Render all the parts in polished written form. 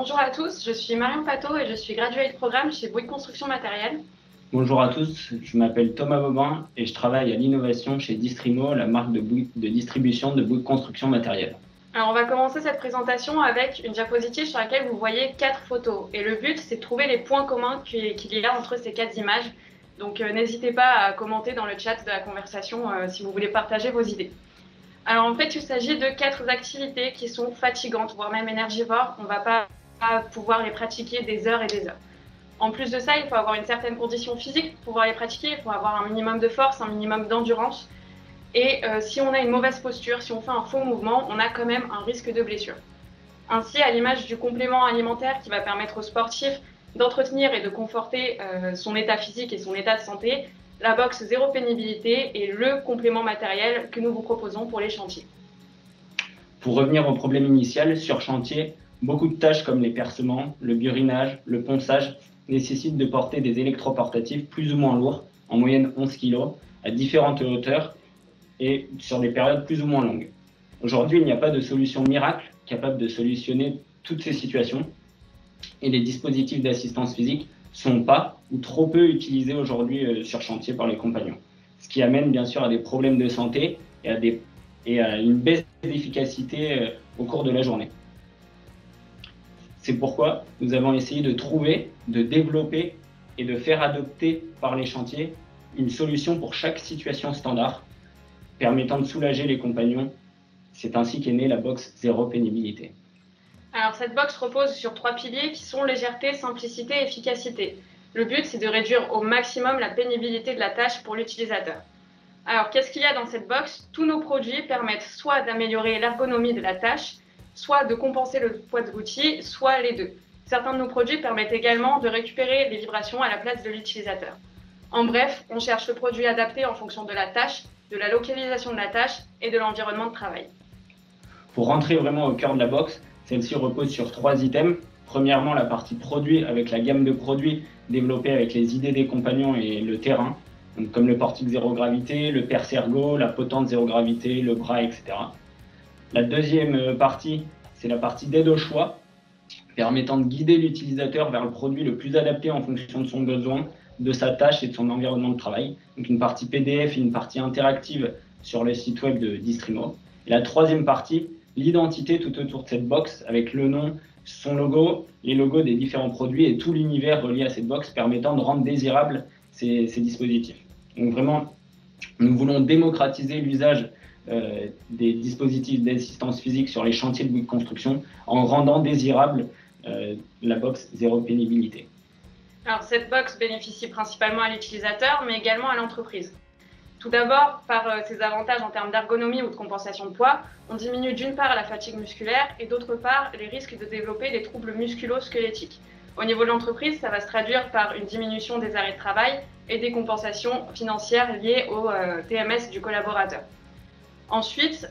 Bonjour à tous, je suis Marion Pateau et je suis graduate programme chez Bouygues Construction Matériel. Bonjour à tous, je m'appelle Thomas Bobin et je travaille à l'innovation chez Distrimo, la marque de distribution de Bouygues Construction Matériel. Alors on va commencer cette présentation avec une diapositive sur laquelle vous voyez 4 photos. Et le but, c'est de trouver les points communs qu'il y a entre ces 4 images. Donc n'hésitez pas à commenter dans le chat de la conversation si vous voulez partager vos idées. Alors en fait, il s'agit de 4 activités qui sont fatigantes, voire même énergivores. On ne va pas pouvoir les pratiquer des heures et des heures. En plus de ça, il faut avoir une certaine condition physique pour pouvoir les pratiquer. Il faut avoir un minimum de force, un minimum d'endurance. Et si on a une mauvaise posture, si on fait un faux mouvement, on a quand même un risque de blessure. Ainsi, à l'image du complément alimentaire qui va permettre aux sportifs d'entretenir et de conforter son état physique et son état de santé, la boxe zéro pénibilité est le complément matériel que nous vous proposons pour les chantiers. Pour revenir au problème initial, sur chantier, beaucoup de tâches comme les percements, le burinage, le ponçage nécessitent de porter des électroportatifs plus ou moins lourds, en moyenne 11 kg, à différentes hauteurs et sur des périodes plus ou moins longues. Aujourd'hui, il n'y a pas de solution miracle capable de solutionner toutes ces situations et les dispositifs d'assistance physique sont pas ou trop peu utilisés aujourd'hui sur chantier par les compagnons. Ce qui amène bien sûr à des problèmes de santé et à une baisse d'efficacité au cours de la journée. C'est pourquoi nous avons essayé de trouver, de développer et de faire adopter par les chantiers une solution pour chaque situation standard, permettant de soulager les compagnons. C'est ainsi qu'est née la boxe zéro pénibilité. Alors cette box repose sur 3 piliers qui sont légèreté, simplicité et efficacité. Le but, c'est de réduire au maximum la pénibilité de la tâche pour l'utilisateur. Alors qu'est-ce qu'il y a dans cette box? Tous nos produits permettent soit d'améliorer l'ergonomie de la tâche, soit de compenser le poids de l'outil, soit les deux. Certains de nos produits permettent également de récupérer les vibrations à la place de l'utilisateur. En bref, on cherche le produit adapté en fonction de la tâche, de la localisation de la tâche et de l'environnement de travail. Pour rentrer vraiment au cœur de la box, celle-ci repose sur 3 items. Premièrement, la partie produit avec la gamme de produits développée avec les idées des compagnons et le terrain, donc comme le portique zéro gravité, le perce ergo, la potente zéro gravité, le bras, etc. La deuxième partie, c'est la partie d'aide au choix, permettant de guider l'utilisateur vers le produit le plus adapté en fonction de son besoin, de sa tâche et de son environnement de travail. Donc une partie PDF et une partie interactive sur le site web de Distrimo. Et la troisième partie, l'identité tout autour de cette box avec le nom, son logo, les logos des différents produits et tout l'univers relié à cette box permettant de rendre désirables ces dispositifs. Donc vraiment, nous voulons démocratiser l'usage des dispositifs d'assistance physique sur les chantiers de Bouygues Construction en rendant désirable la box zéro pénibilité. Alors cette box bénéficie principalement à l'utilisateur mais également à l'entreprise. Tout d'abord, par ses avantages en termes d'ergonomie ou de compensation de poids, on diminue d'une part la fatigue musculaire et d'autre part les risques de développer des troubles musculo-squelettiques. Au niveau de l'entreprise, ça va se traduire par une diminution des arrêts de travail et des compensations financières liées au TMS du collaborateur. Ensuite,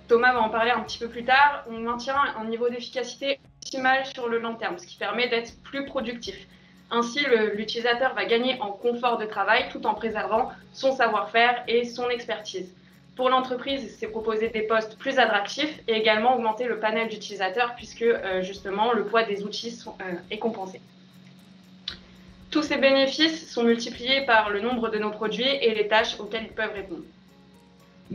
Thomas va en parler un petit peu plus tard, on maintient un niveau d'efficacité optimal sur le long terme, ce qui permet d'être plus productif. Ainsi, l'utilisateur va gagner en confort de travail tout en préservant son savoir-faire et son expertise. Pour l'entreprise, c'est proposer des postes plus attractifs et également augmenter le panel d'utilisateurs puisque justement le poids des outils est compensé. Tous ces bénéfices sont multipliés par le nombre de nos produits et les tâches auxquelles ils peuvent répondre.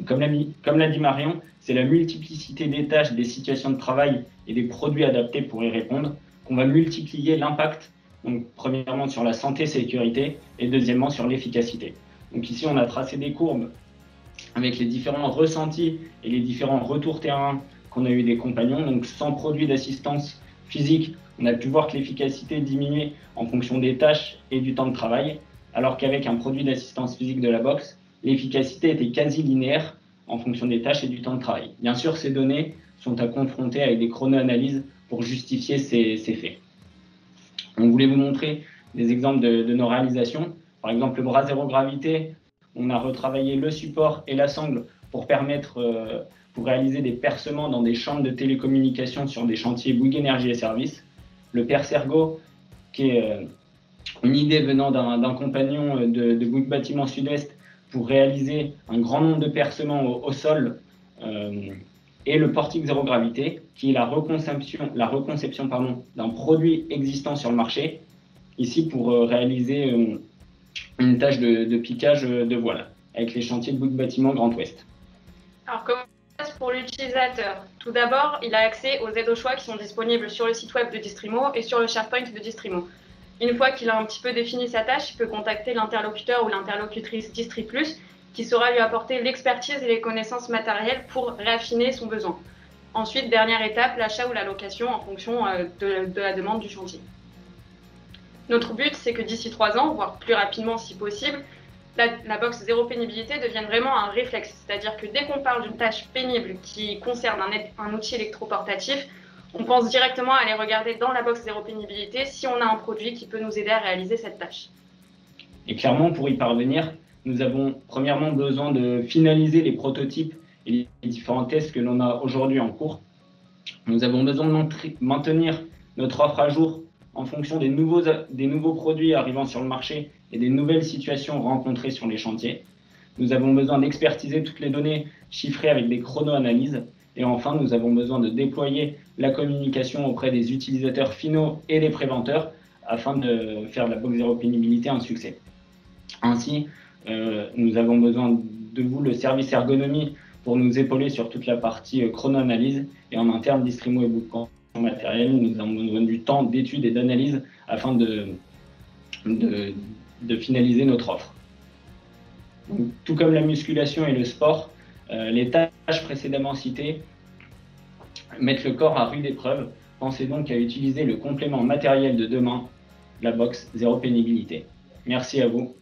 Comme l'a dit Marion, c'est la multiplicité des tâches, des situations de travail et des produits adaptés pour y répondre qu'on va multiplier l'impact. Donc, premièrement sur la santé et sécurité et deuxièmement sur l'efficacité. Donc ici, on a tracé des courbes avec les différents ressentis et les différents retours terrain qu'on a eu des compagnons. Donc sans produit d'assistance physique, on a pu voir que l'efficacité diminuait en fonction des tâches et du temps de travail, alors qu'avec un produit d'assistance physique de la box, l'efficacité était quasi linéaire en fonction des tâches et du temps de travail. Bien sûr, ces données sont à confronter avec des chrono-analyses pour justifier ces faits. On voulait vous montrer des exemples de nos réalisations. Par exemple, le bras zéro gravité, on a retravaillé le support et la sangle pour réaliser des percements dans des chambres de télécommunications sur des chantiers Bouygues Énergie et Services. Le perce ergo, qui est une idée venant d'un compagnon de Bouygues Bâtiment Sud-Est pour réaliser un grand nombre de percements au sol et le portique zéro gravité, qui est la reconception d'un produit existant sur le marché, ici pour réaliser une tâche de piquage de voile, avec les chantiers de Bouygues Bâtiment Grand Ouest. Alors, comment ça se passe pour l'utilisateur? Tout d'abord, il a accès aux aides au choix qui sont disponibles sur le site web de Distrimo et sur le SharePoint de Distrimo. Une fois qu'il a un petit peu défini sa tâche, il peut contacter l'interlocuteur ou l'interlocutrice DistriPlus, qui saura lui apporter l'expertise et les connaissances matérielles pour réaffiner son besoin. Ensuite, dernière étape, l'achat ou la location en fonction de la demande du chantier. Notre but, c'est que d'ici 3 ans, voire plus rapidement si possible, la box zéro pénibilité devienne vraiment un réflexe. C'est-à-dire que dès qu'on parle d'une tâche pénible qui concerne un outil électroportatif, on pense directement à aller regarder dans la box zéro pénibilité si on a un produit qui peut nous aider à réaliser cette tâche. Et clairement, pour y parvenir, nous avons premièrement besoin de finaliser les prototypes et les différents tests que l'on a aujourd'hui en cours. Nous avons besoin de maintenir notre offre à jour en fonction des nouveaux produits arrivant sur le marché et des nouvelles situations rencontrées sur les chantiers. Nous avons besoin d'expertiser toutes les données chiffrées avec des chrono-analyses. Et enfin, nous avons besoin de déployer la communication auprès des utilisateurs finaux et des préventeurs afin de faire de la box zéro pénibilité un succès. Ainsi, nous avons besoin de vous, le service ergonomie, pour nous épauler sur toute la partie chrono-analyse. Et en interne, Distrimo et Bouygues Matériel, nous avons besoin du temps d'étude et d'analyse afin de finaliser notre offre. Donc, tout comme la musculation et le sport, les tâches précédemment citées mettent le corps à rude épreuve. Pensez donc à utiliser le complément matériel de demain, la box zéro pénibilité. Merci à vous.